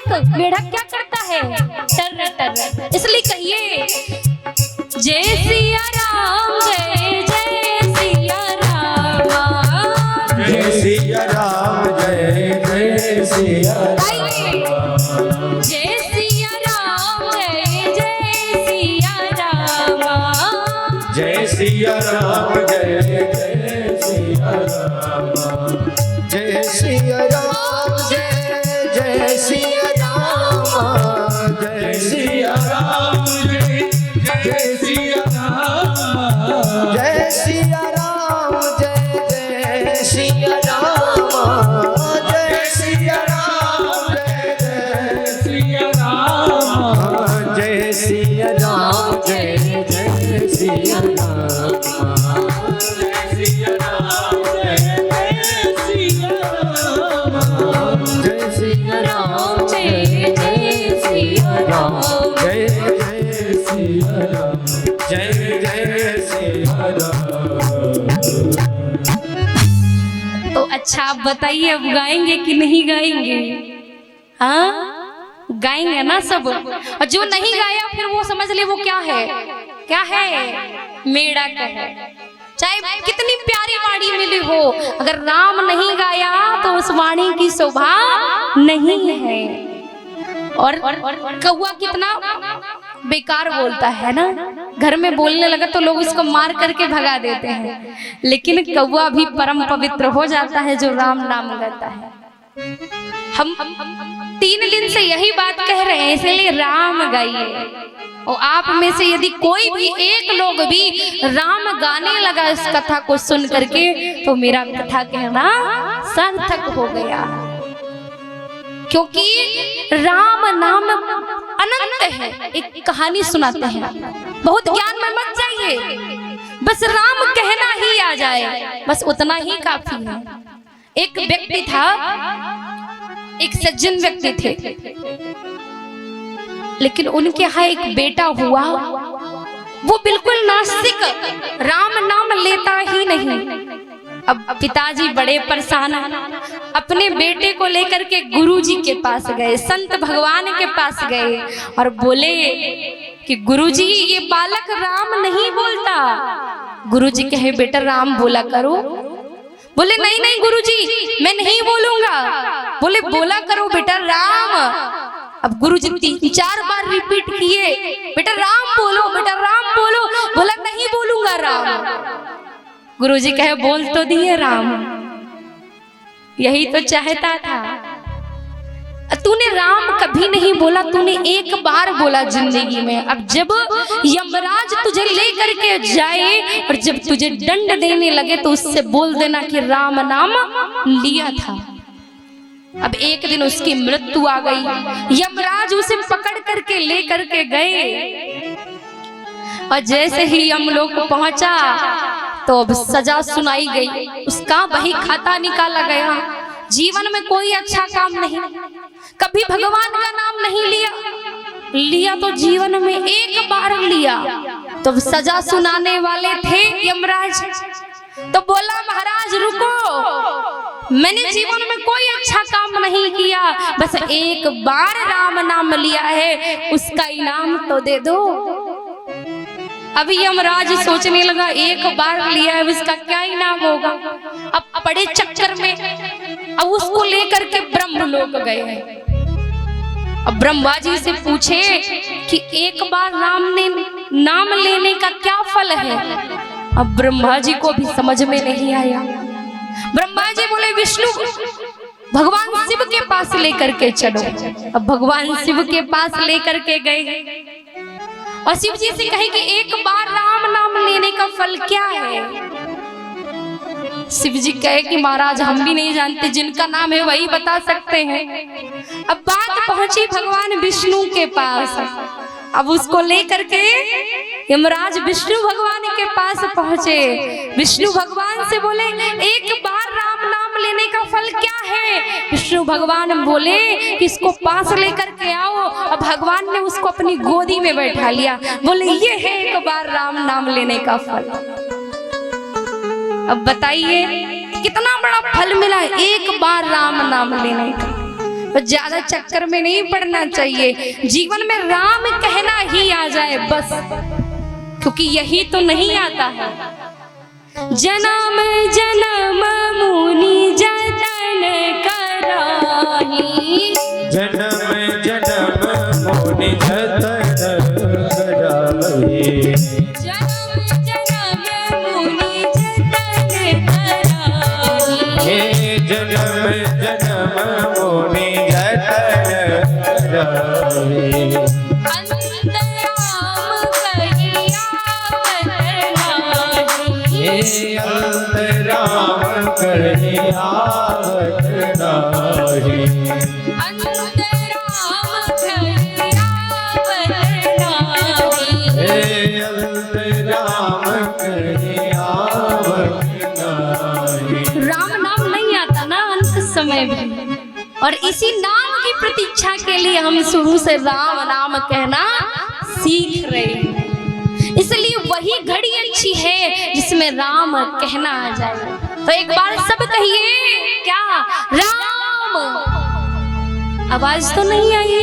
मेढक क्या करता है? टर टर। इसलिए कहिए जय सिया राम, जय जय सिया राम, जय सिया राम, जय जय सिया राम, जय सिया राम, जय जय सिया राम, जय सिया राम, जय जय सिया राम, जय सिया राम, जय जय सिया राम, जय सिया राम, जय जय सिया राम, जय सिया राम, जय जय सिया राम, जय सिया राम, जय जय सिया राम, जय सिया राम, जय जय सिया राम, जय सिया राम, जय जय सिया राम, जय सिया राम, जय जय सिया राम। जय जय सिया राम, जय जय सिया राम। तो अच्छा आप बताइए, अब गाएंगे कि नहीं गाएंगे? हाँ गाएंगे ना सब। और जो नहीं गाया फिर वो समझ ले वो क्या है, क्या है? मेढक है। चाहे कितनी प्यारी वाणी मिली हो, अगर राम नहीं गाया तो उस वाणी की शोभा नहीं है। और कौवा कितना बेकार बोलता है ना, घर में बोलने लगा तो लोग इसको मार करके भगा देते हैं, लेकिन कौवा भी परम पवित्र हो जाता है जो राम नाम गाता है। हम 3 दिन से यही बात कह रहे हैं, इसलिए राम गाइए। और आप में से यदि कोई भी एक लोग भी राम गाने लगा इस कथा को सुन करके, तो मेरा कथा कहना सार्थक हो गया। क्योंकि राम नाम अनंत है। एक कहानी सुनाते हैं, बहुत ज्ञान में मत जाइए, बस राम कहना ही आ जाए, बस उतना ही काफी है। एक व्यक्ति था, एक सज्जन व्यक्ति थे, लेकिन उनके यहाँ एक बेटा हुआ, वो बिल्कुल नास्तिक, राम नाम लेता ही नहीं। अब पिताजी बड़े परेशान, अपने बेटे को लेकर के गुरुजी के पास गए, संत भगवान के पास गए और बोले कि गुरुजी ये बालक राम नहीं बोलता। गुरुजी कहे बेटा राम बोला करो। बोले नहीं नहीं गुरुजी मैं नहीं बोलूंगा। बोले बोला करो बेटा राम। अब गुरुजी 3-4 बार रिपीट किए, बेटा राम बोलो, बेटा राम बोलो। बोला नहीं बोलूंगा राम। गुरुजी कहे बोल तो दिए राम, यही तो चाहता था। तूने राम कभी नहीं बोला, तूने एक बार बोला जिंदगी में। अब जब यमराज तुझे लेकर के जाए और जब तुझे दंड देने लगे तो उससे बोल देना कि राम नाम लिया था। अब एक दिन उसकी मृत्यु आ गई, यमराज उसे पकड़ करके लेकर के गए और जैसे ही हम लोग पहुंचा तो अब सजा सुनाई गई, उसका बही खाता निकाला गया। जीवन में कोई अच्छा काम नहीं, कभी भगवान का नाम नहीं लिया, लिया तो जीवन में एक बार लिया। तो सजा सुनाने वाले थे यमराज, तो बोला महाराज रुको, मैंने जीवन में कोई अच्छा काम नहीं किया, बस एक बार राम नाम लिया है, उसका इनाम तो दे दो। अभी यमराज सोचने लगा एक बार लिया है, उसका क्या इनाम होगा। अब बड़े चक्कर में अब उसको लेकर के ब्रह्मलोक गए। अब ब्रह्मा जी से पूछे कि एक बार राम ने नाम लेने का क्या फल है। अब ब्रह्मा जी को भी समझ में नहीं आया। ब्रह्मा जी बोले विष्णु भगवान शिव के पास लेकर के चलो। अब भगवान शिव के पास लेकर के गए और शिव जी से कहे कि एक बार राम नाम लेने का फल क्या है। शिव जी कहे कि महाराज हम भी नहीं जानते, जिनका नाम है वही बता सकते हैं। अब बात पहुंची भगवान विष्णु के पास। अब उसको लेकर के यमराज विष्णु भगवान के पास पहुंचे। विष्णु भगवान से बोले एक बार राम नाम लेने का फल क्या है। विष्णु भगवान बोले कि इसको पास लेकर के आओ। अब भगवान ने उसको अपनी गोदी में बैठा लिया। बोले ये है एक बार राम नाम लेने का फल। अब बताइए कितना बड़ा फल मिला एक बार राम नाम लेने का। ज्यादा चक्कर में नहीं पड़ना चाहिए, जीवन में राम कहना ही आ जाए बस, क्योंकि यही तो नहीं आता है। जन्म जन्म मुनि जतन कराही, जन्म जन्म मुनि जतन कराही, जन्म जन्म मुनि जतन कराही, जन्म जन्म मुनि जतन कराही, अंतराम कहीं आवत नाही, अंतराम कहीं आवत नाही, अंतराम कहीं आवत नाही। राम नाम नहीं आता ना अंत समय में, और इसी नाम की प्रतीक्षा के लिए हम शुरू से राम नाम कहना सीख रहे हैं। इसलिए वही घड़ी अच्छी है जिसमें राम कहना आ जाए। तो एक बार सब कहिए, क्या राम? आवाज तो नहीं आई,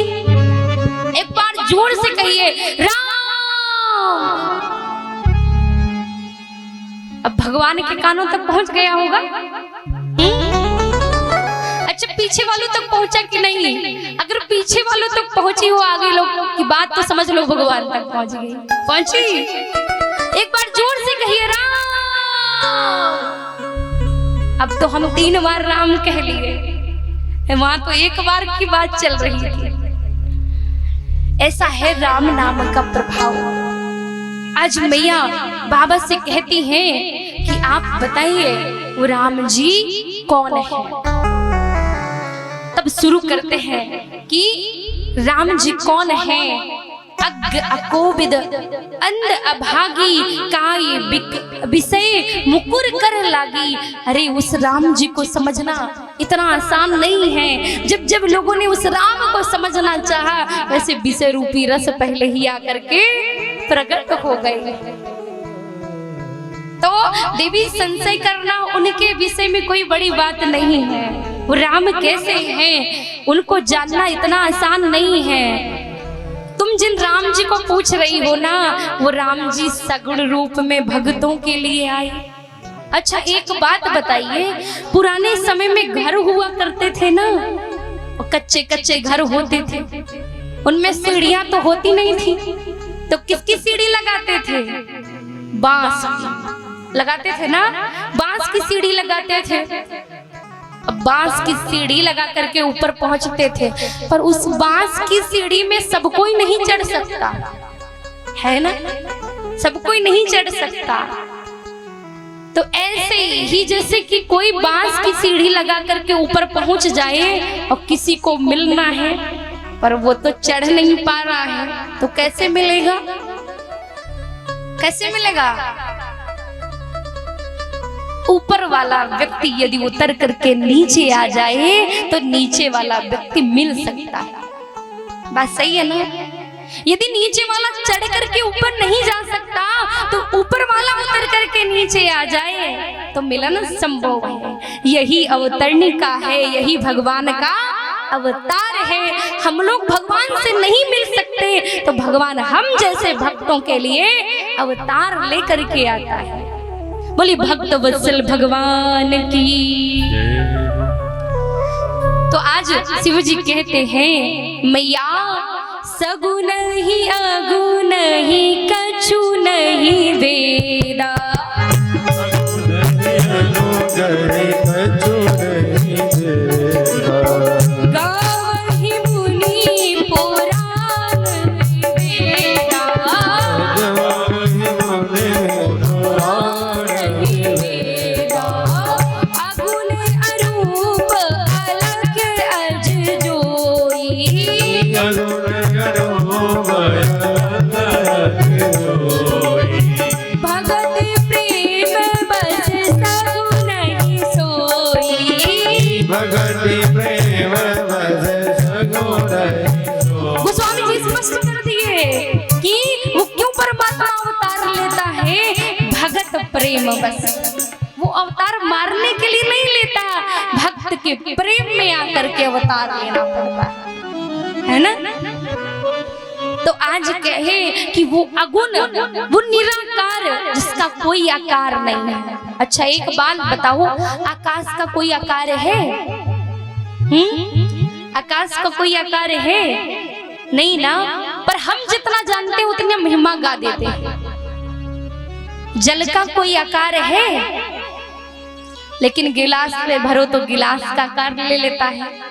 एक बार जोर से कहिए राम। अब भगवान के कानों तक पहुंच गया होगा। अच्छा, पीछे वालों तक पहुंचा कि नहीं? अगर पीछे वालों तक पहुंची हो, आगे लोग की बात तो समझ लो भगवान तक पहुंच गई। पहुंची? एक बार जोर से कहिए राम। अब तो हम 3 बार राम कह लिए, वहां तो 1 बार की बात चल रही थी। ऐसा है राम नाम का प्रभाव। आज मैया बाबा से कहती हैं कि आप बताइए वो राम जी कौन है। तब शुरू करते हैं कि राम जी कौन है। अग अकोविद अंध अभागी काय विषय मुकुर कर लागी। अरे उस राम जी को समझना इतना आसान नहीं है। जब जब लोगों ने उस राम को समझना चाहा, वैसे विषय रूपी रस पहले ही आकर के प्रकट हो गए। तो देवी संशय करना उनके विषय में कोई बड़ी बात नहीं है। वो राम कैसे हैं उनको जानना इतना आसान नहीं है। तुम जिन राम जी को पूछ रही हो ना, वो राम जी सगुण रूप में भक्तों के लिए आए। अच्छा, एक बात बताइए, पुराने समय में घर हुआ करते थे ना, कच्चे कच्चे घर होते थे, उनमें सीढ़ियां तो होती नहीं थी, तो किसकी सीढ़ी लगाते थे? बांस लगाते थे ना, बांस की सीढ़ी लगाते थे। अब बांस की सीढ़ी लगा करके ऊपर पहुंचते थे, पर उस बांस की सीढ़ी में सब कोई नहीं चढ़ सकता है ना, सब कोई नहीं चढ़ सकता। तो ऐसे ही जैसे कि कोई बांस की सीढ़ी लगा करके ऊपर पहुंच जाए और किसी को मिलना है, पर वो तो चढ़ नहीं पा रहा है, तो कैसे मिलेगा? कैसे मिलेगा? ऊपर वाला व्यक्ति यदि उतर करके नीचे आ जाए तो नीचे वाला व्यक्ति मिल सकता है। बात सही है ना? यदि नीचे वाला चढ़ करके ऊपर नहीं जा सकता, तो ऊपर वाला उतर करके नीचे आ जाए तो मिलन संभव है। यही अवतरणिका है, यही भगवान का अवतार है। हम लोग भगवान से नहीं मिल सकते, तो भगवान हम जैसे भक्तों के लिए अवतार लेकर के आता है। बोली भक्त वत्सल भगवान की। तो आज शिव जी कहते हैं, मैया सगुन ही अगुन ही कछु नहीं वेदा, गावहि मुनि पुराण वेदा, अगुन अरूप अलग अज जोई, भगत प्रेम बस सगुन ही सोई, भगत प्रेम बस सगुन ही सोई। गोस्वामी जी स्पष्ट कर दिए कि वो क्यों परमात्मा अवतार लेता है? भगत प्रेम बस। वो अवतार मारने के लिए नहीं लेता, भक्त के प्रेम में आकर के अवतार लेना पड़ता है ना। तो आज कहे कि वो अगुण, वो निराकार जिसका कोई आकार नहीं है। अच्छा एक बात बताओ, आकाश का कोई आकार है? आकाश का कोई आकार है नहीं ना। पर हम जितना जानते हैं उतनी महिमा गा देते हैं। जल का कोई आकार है, लेकिन गिलास में भरो तो गिलास का आकार ले लेता है।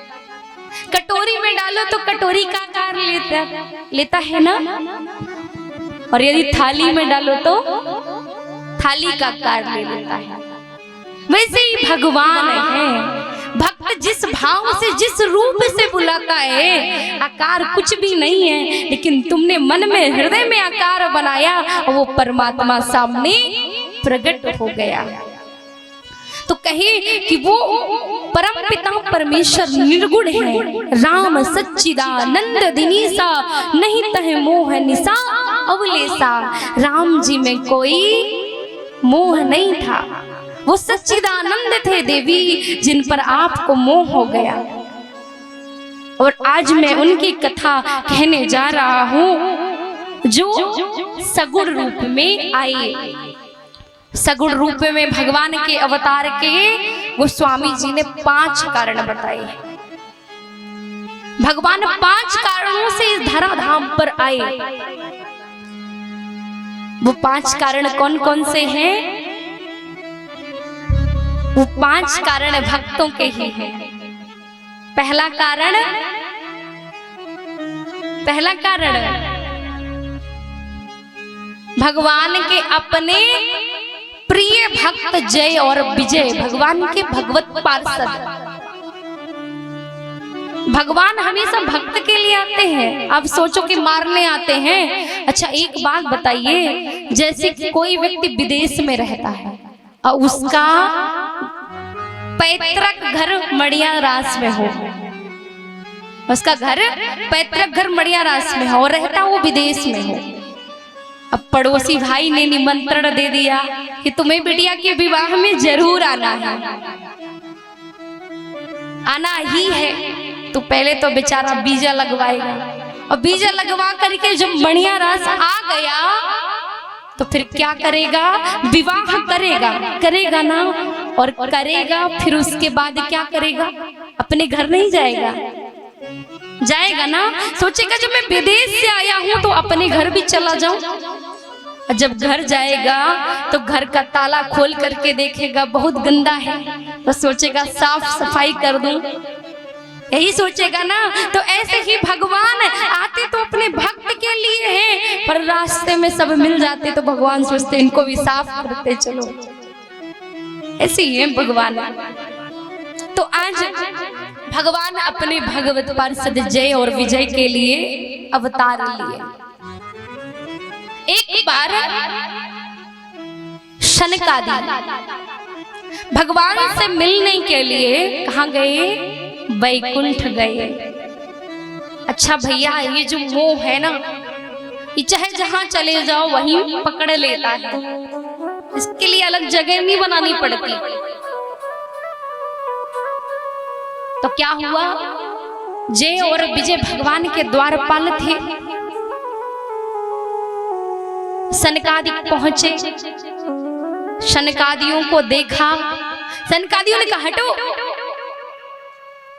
कटोरी में डालो तो कटोरी का आकार लेता है ना। और यदि थाली में डालो तो थाली का आकार ले लेता है। वैसे ही भगवान है। भक्त जिस भाव से, जिस रूप से बुलाता है, आकार कुछ भी नहीं है, लेकिन तुमने मन में, हृदय में आकार बनाया और वो परमात्मा सामने प्रकट हो गया। तो कहे कि वो परम पिता परमेश्वर निर्गुण है। राम सच्चिदानंद दिनीसा, नहीं तह मोह निसा अवलेसा। राम जी में कोई मोह नहीं था, वो सच्चिदानंद थे देवी, जिन पर आपको मोह हो गया। और आज मैं उनकी कथा कहने जा रहा हूं, जो सगुण रूप में आए। सगुण रूप में भगवान के अवतार के वो स्वामी जी ने 5 कारण बताए। भगवान 5 कारणों से इस धराधाम पर आए। वो 5 कारण कौन कौन से हैं? वो 5 कारण भक्तों के ही हैं। पहला कारण भगवान के अपने प्रिय भक्त जय और विजय, भगवान के भगवत पार्षद। भगवान हमेशा भक्त के लिए आते हैं। आप सोचो कि मारने आते हैं। अच्छा एक बात बताइए, जैसे कि कोई व्यक्ति विदेश में रहता है और उसका पैतृक घर मड़िया रास में हो, उसका घर पैतृक घर मड़िया रास में हो, रहता वो विदेश में हो। अब पड़ोसी भाई ने निमंत्रण दे दिया कि तुम्हें बिटिया के विवाह में जरूर आना है, आना ही है। तो पहले तो बेचारा बीजा लगवाएगा, और बीजा लगवा करके जब मड़िया रास आ गया तो फिर क्या करेगा? विवाह करेगा ना। और करेगा फिर उसके बाद क्या करेगा? अपने घर नहीं जाएगा ना। सोचेगा जब मैं विदेश से आया हूं तो अपने घर भी चला जाऊं। जब घर जाएगा तो घर का ताला खोल करके देखेगा बहुत गंदा है, तो सोचेगा साफ सफाई कर दूं, यही सोचेगा ना। तो ऐसे ही भगवान आते तो अपने भक्त के लिए हैं, पर रास्ते में सब मिल जाते तो भगवान सोचते इनको भी साफ करते चलो। ऐसे ही है भगवान। तो आज भगवान अपने भगवत पार्षद जय और विजय के लिए अवतार लिए। एक बार शनकादि भगवान से मिलने के लिए कहाँ गए? वैकुंठ गए। अच्छा भैया, ये जो मोह है ना, ये चाहे जहां चले जाओ वहीं पकड़ लेता है। इसके लिए अलग जगह नहीं बनानी पड़ती। तो क्या हुआ? जय और विजय भगवान के द्वारपाल थे। सनकादि पहुंचे, शनकादियों को देखा। सनकादियों ने कहा हटो,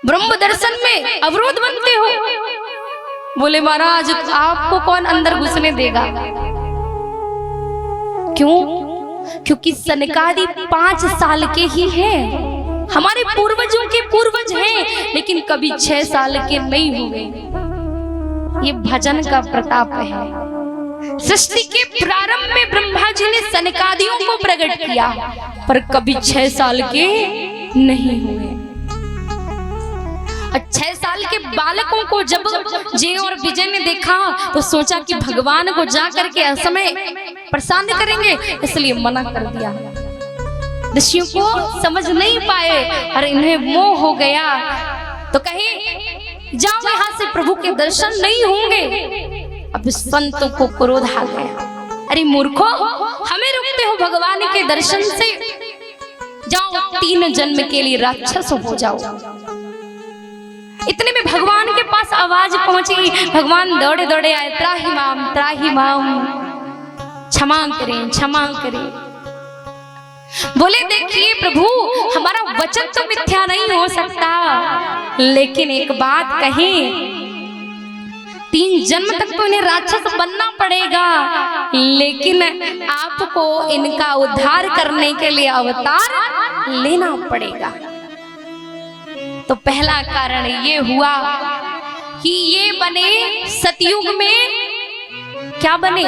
ब्रह्म दर्शन में अवरोध बनते हो। बोले महाराज आपको कौन अंदर घुसने देगा? क्यों? क्योंकि सनकादि 5 साल के ही हैं। हमारे पूर्वजों के पूर्वज हैं, लेकिन कभी 6 साल के नहीं हुए। ये भजन का प्रताप है। सृष्टि के प्रारंभ में ब्रह्मा जी ने सनकादियों को प्रकट किया, पर कभी 6 साल के नहीं हुए। 6 साल के बालकों को जब जय और विजय ने देखा तो सोचा कि भगवान को जाकर के असमय परेशान करेंगे, इसलिए मना कर दिया। ऋषियों को समझ नहीं पाए और इन्हें मोह हो गया। तो कहे जाओ यहाँ से, प्रभु के दर्शन नहीं होंगे। अब संतों को क्रोध आ गया। अरे मूर्खो, हमें रोकते हो भगवान के दर्शन से? जाओ 3 जन्म के लिए राक्षस हो जाओ। इतने में भगवान के पास आवाज पहुंची, भगवान दौड़े दौड़े आए, त्राही माम, क्षमा करें, क्षमा करें। बोले देखिए प्रभु, हमारा वचन तो मिथ्या नहीं हो सकता, लेकिन एक बात कहें, 3 जन्म तक तो इन्हें राक्षस बनना पड़ेगा, लेकिन आपको इनका उद्धार करने के लिए अवतार लेना पड़ेगा। तो पहला कारण ये हुआ कि ये बने सतयुग में, क्या बने,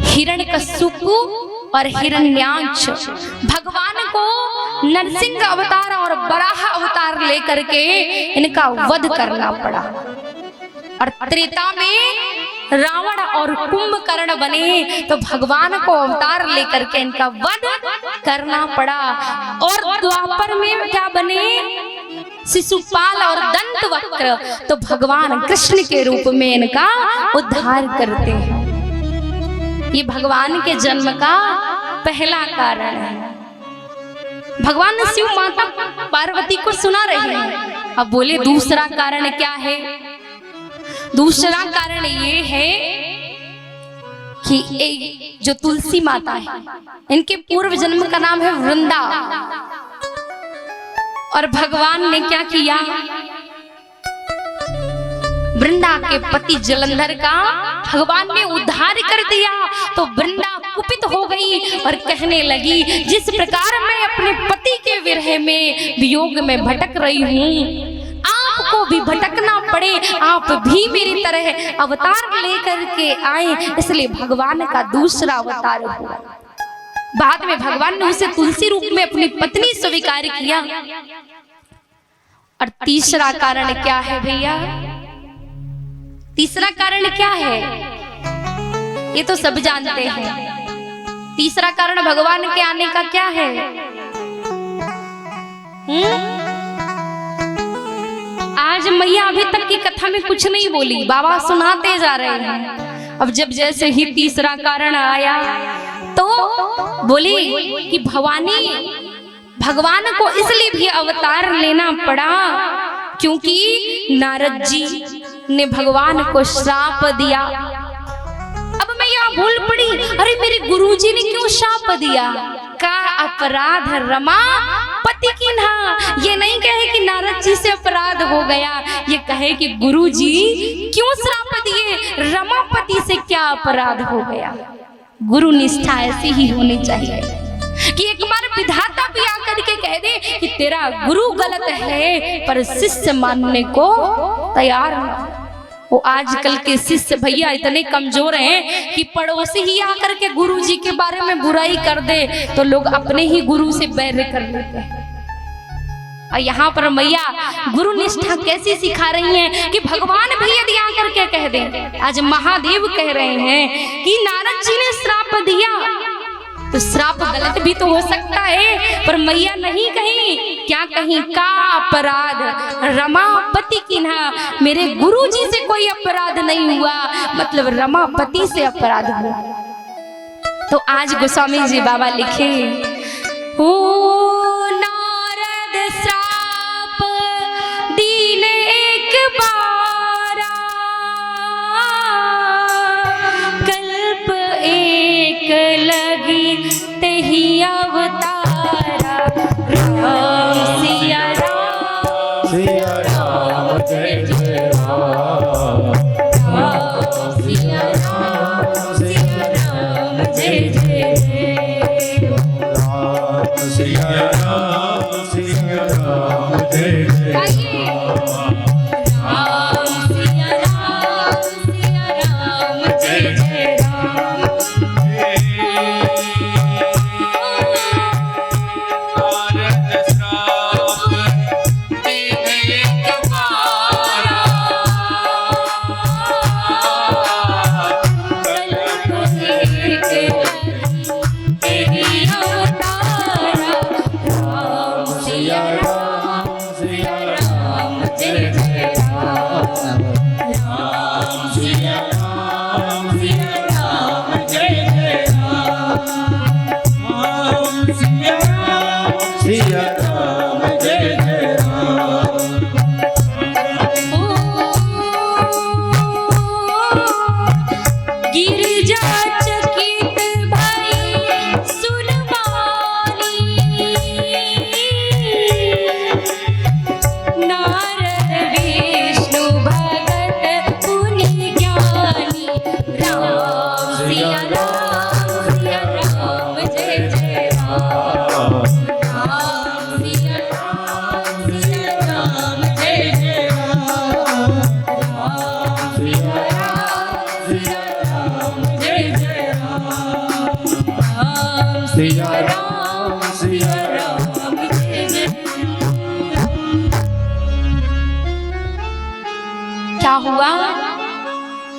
हिरण्यकश्यपु और हिरण्याक्ष। भगवान को नरसिंह अवतार और वराह अवतार लेकर के इनका वध करना पड़ा। और त्रेता में रावण और कुंभकर्ण बने, तो भगवान को अवतार लेकर के इनका वध करना पड़ा। और द्वापर में क्या बने, शिशुपाल और दंतवक्र, तो भगवान कृष्ण के रूप में इनका उद्धार करते हैं। ये भगवान के जन्म का पहला कारण है। भगवान शिव माता पार्वती को सुना रहे हैं। अब बोले दूसरा कारण क्या है? दूसरा कारण ये है कि जो तुलसी माता है, इनके पूर्व जन्म का नाम है वृंदा। और भगवान ने क्या किया, वृंदा के पति जलंधर का भगवान ने उद्धार कर दिया। तो वृंदा कुपित हो गई और कहने लगी, जिस प्रकार मैं अपने पति के विरह में, वियोग में भटक रही हूँ, आपको भी भटकना पड़े, आप भी मेरी तरह अवतार लेकर के आए। इसलिए भगवान का दूसरा अवतार हुआ। बाद में भगवान ने उसे तुलसी रूप में अपनी पत्नी स्वीकार किया। और तीसरा कारण क्या है भैया? तीसरा कारण क्या है? ये तो सब जानते हैं। तीसरा कारण भगवान के आने का क्या है? आज मैया अभी तक की कथा में कुछ नहीं बोली, बाबा सुनाते जा रहे हैं। अब जब जैसे ही तीसरा कारण आया तो बोली कि भगवान को इसलिए भी अवतार लेना पड़ा क्योंकि नारद जी ने भगवान को श्राप दिया। अब मैं यहाँ भूल पड़ी, अरे मेरे गुरुजी ने क्यों श्राप दिया? का अपराध रमा पति की ना, ये नहीं कहे कि नारद जी से अपराध हो गया, ये कहे कि गुरुजी क्यों श्राप दिए, रमापति से क्या अपराध हो गया। गुरु निष्ठा ऐसी ही होनी चाहिए कि एक बार विधाता भी आकर के कह दे कि तेरा गुरु गलत है, पर शिष्य मानने को तैयार न। वो आजकल के शिष्य भैया इतने कमजोर हैं कि पड़ोसी ही आकर के गुरु जी के बारे में बुराई कर दे तो लोग अपने ही गुरु से बैर कर लेते हैं। और यहाँ पर मैया गुरु निष्ठा कैसी सिखा रही हैं कि भगवान भी यदि आकर के कह दें, आज महादेव कह रहे हैं कि नारद जी ने श्राप दिया, तो श्राप गलत भी तो हो सकता है, पर मैया नहीं कहीं, क्या कहीं, का अपराध रमापति की ना, मेरे गुरु जी से कोई अपराध नहीं हुआ, मतलब रमापति से अपराध हुआ। तो आज गोस्वामी जी बाबा लिखे, ओ नारद श्राप दीन एक बारा, कल्प एक लगी तेहि अवतारा, राम सिया राम सिया राम जय जय राम, राम सिया राम जय जय राम सिया राम सिया राम जय जय राम, राम सिया राम जय जय राम। सिया राम जय जय राम। गिरिजा चकित भई सुनवानी, नारद विष्णु भगत मुनि ज्ञानी, राम सिया राम जय जय राम। राम सिया राम जय जय राम। राम सिया जय जय राम। सिया राम सिया राम जय जय। क्या हुआ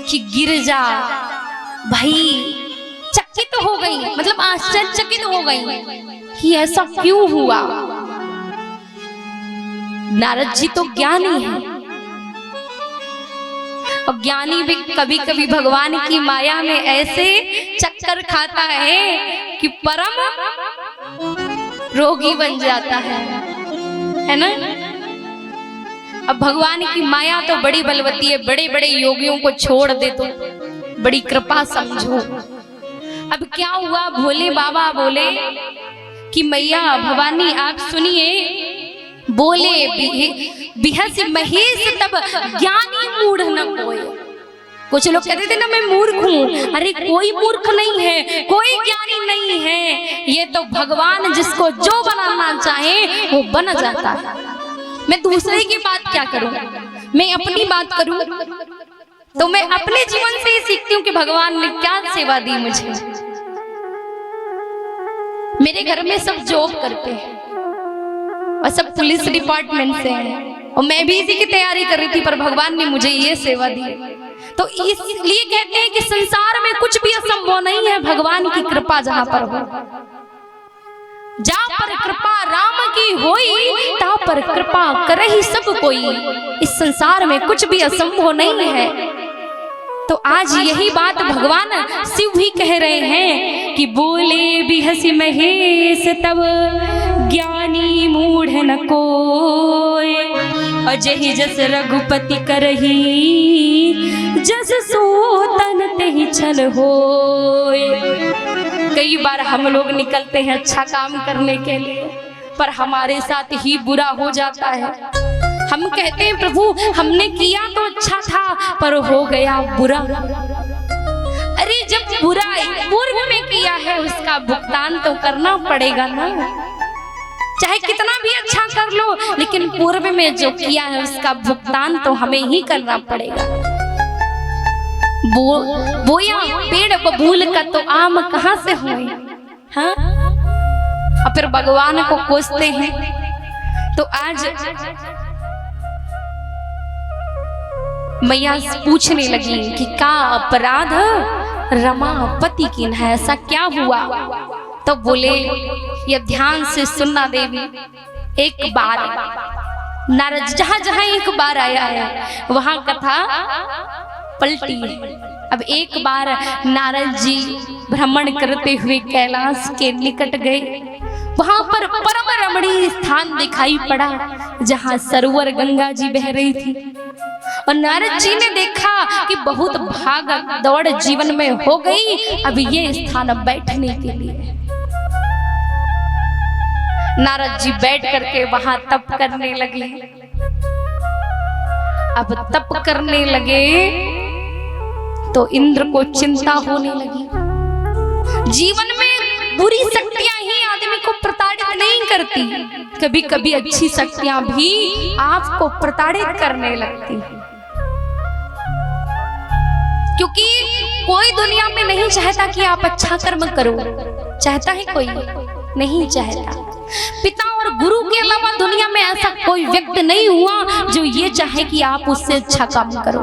कि गिरिजा भाई चकित हो गई, मतलब आश्चर्यचकित हो गई कि ऐसा क्यों हुआ। नारद जी तो ज्ञानी है, और ज्ञानी भी कभी कभी भगवान की माया में ऐसे चक्कर खाता है कि परम रोगी बन जाता है ना। अब भगवान की माया तो बड़ी बलवती है, बड़े बड़े योगियों को छोड़ दे तो बड़ी कृपा समझो। अब क्या हुआ, भोले बाबा बोले कि मैया भवानी आप सुनिए। बोले बिहस महेश तब ज्ञानी मूढ़ न कोई। कुछ लोग कहते थे ना मैं मूर्ख हूँ, अरे कोई मूर्ख नहीं है, कोई ज्ञानी नहीं है, ये तो भगवान जिसको जो बनाना चाहे वो बन जाता है। मैं दूसरे की बात क्या करूं, मैं अपनी बात करूं। तो मैं अपने जीवन से ही सीखती हूँ कि भगवान ने क्या सेवा दी मुझे। मेरे घर में सब जॉब करते हैं और सब पुलिस डिपार्टमेंट से हैं, और मैं भी इसी की तैयारी कर रही थी, पर भगवान ने मुझे ये सेवा दी। तो इसलिए कहते हैं कि संसार में कुछ भी असंभव नहीं है, भगवान की कृपा जहां पर हो। जा पर कृपा राम की होई, ता पर कृपा करहि सब कोई। इस संसार में कुछ भी असंभव नहीं है। तो आज यही बात भगवान शिव भी कह रहे हैं कि बोले बिहसि महेश तब ज्ञानी मूढ़ न कोय, अजहि जस रघुपति करही जस सोतन तेहि छल होय। कई बार हम लोग निकलते हैं अच्छा काम करने के लिए, पर हमारे साथ ही बुरा हो जाता है। हम कहते हैं प्रभु हमने किया तो अच्छा था, पर हो गया बुरा। अरे जब बुरा पूर्व में किया है उसका भुगतान तो करना पड़ेगा ना। चाहे कितना भी अच्छा कर लो, लेकिन पूर्व में जो किया है उसका भुगतान तो हमें ही करना पड़ेगा। बोया पेड़ बबूल का तो आम कहाँ से हुए, हाँ? और फिर भगवान को कोसते हैं। तो आज मैया पूछने लगी कि का अपराध रमापति की है, ऐसा क्या हुआ। तो बोले ये ध्यान से सुनना देवी। एक बार नारद जहां जहां एक बार आया है वहां कथा पलटी है। अब एक बार नारद जी भ्रमण करते हुए कैलाश के निकट गए। वहां पर परम रमणीय स्थान दिखाई पड़ा जहां सरोवर गंगा जी बह रही थी। और नारद जी ने देखा कि बहुत भाग दौड़ जीवन में हो गई, अब ये स्थान बैठने के लिए। नारद जी बैठ करके वहां तप करने लगे। अब तप करने लगे तो इंद्र को चिंता होने लगी। जीवन में बुरी शक्तियां ही आदमी को प्रताड़ित नहीं करती, कभी कभी अच्छी शक्तियां भी आपको प्रताड़ित करने लगती हैं। क्योंकि कोई दुनिया में नहीं चाहता कि आप अच्छा कर्म करो, चाहता है कोई? नहीं चाहता। पिता और गुरु के अलावा दुनिया में ऐसा कोई व्यक्ति नहीं हुआ जो ये चाहे कि आप उससे अच्छा काम करो।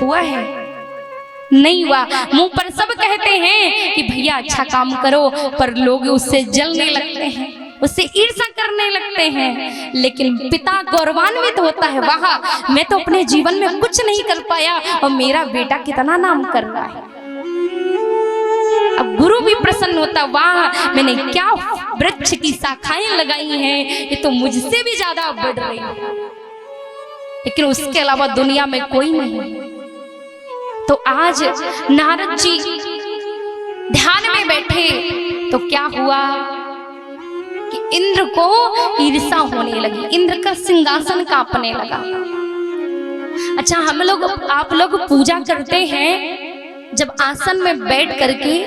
हुआ है? नहीं हुआ। मुंह पर सब कहते हैं कि भैया अच्छा काम करो, पर लोग उससे जलने लगते हैं, उससे ईर्ष्या करने लगते हैं। लेकिन पिता गौरवान्वित होता है, वाह मैं तो अपने जीवन में कुछ नहीं कर पाया और मेरा बेटा कितना नाम कर रहा है। अब गुरु भी प्रसन्न होता, वाह मैंने क्या वृक्ष की शाखाएं लगाई हैं, ये तो मुझसे भी ज्यादा बढ़ रही है। लेकिन उसके अलावा दुनिया में कोई नहीं। तो आज नारद जी ध्यान में बैठे तो क्या हुआ कि इंद्र को ईर्ष्या होने लगी, इंद्र का सिंहासन कांपने लगा। अच्छा, हम लोग आप लोग पूजा करते हैं जब आसन में बैठ करके,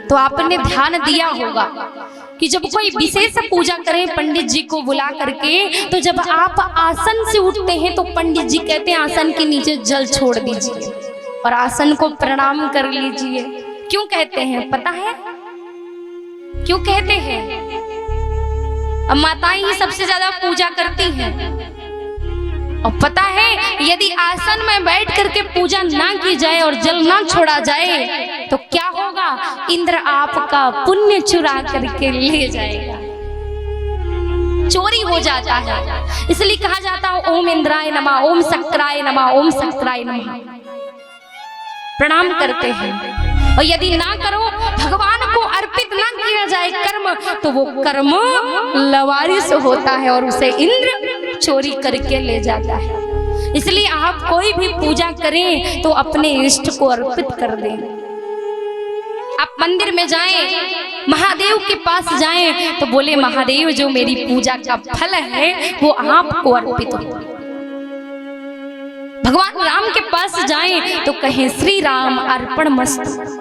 तो आपने ध्यान दिया होगा कि जब कोई विशेष पूजा करे पंडित जी को बुला करके, तो जब आप आसन से उठते हैं तो पंडित जी कहते हैं आसन के नीचे जल छोड़ दीजिए और आसन को प्रणाम कर लीजिए। क्यों कहते हैं पता है? क्यों कहते हैं? अब माताएं ही सबसे ज्यादा पूजा करती हैं। और पता है यदि आसन में बैठ करके पूजा ना की जाए और जल ना छोड़ा जाए तो क्या होगा? इंद्र आपका पुण्य चुरा करके ले जाएगा, चोरी हो जाता है। इसलिए कहा जाता है ओम इंद्राय नमः, ओम शक्राय नमः, ओम शक्राय नमः, प्रणाम करते हैं। और यदि ना करो, भगवान को अर्पित ना किया जाए कर्म, तो वो कर्म लवारिस होता है और उसे इंद्र चोरी करके ले जाता है। इसलिए आप कोई भी पूजा करें तो अपने इष्ट को अर्पित कर दें। आप मंदिर में जाएं, महादेव के पास जाएं तो बोले महादेव जो मेरी पूजा का फल है वो आपको अर्पित हो। भगवान राम के पास जाएं तो कहें श्री राम अर्पण मस्तु।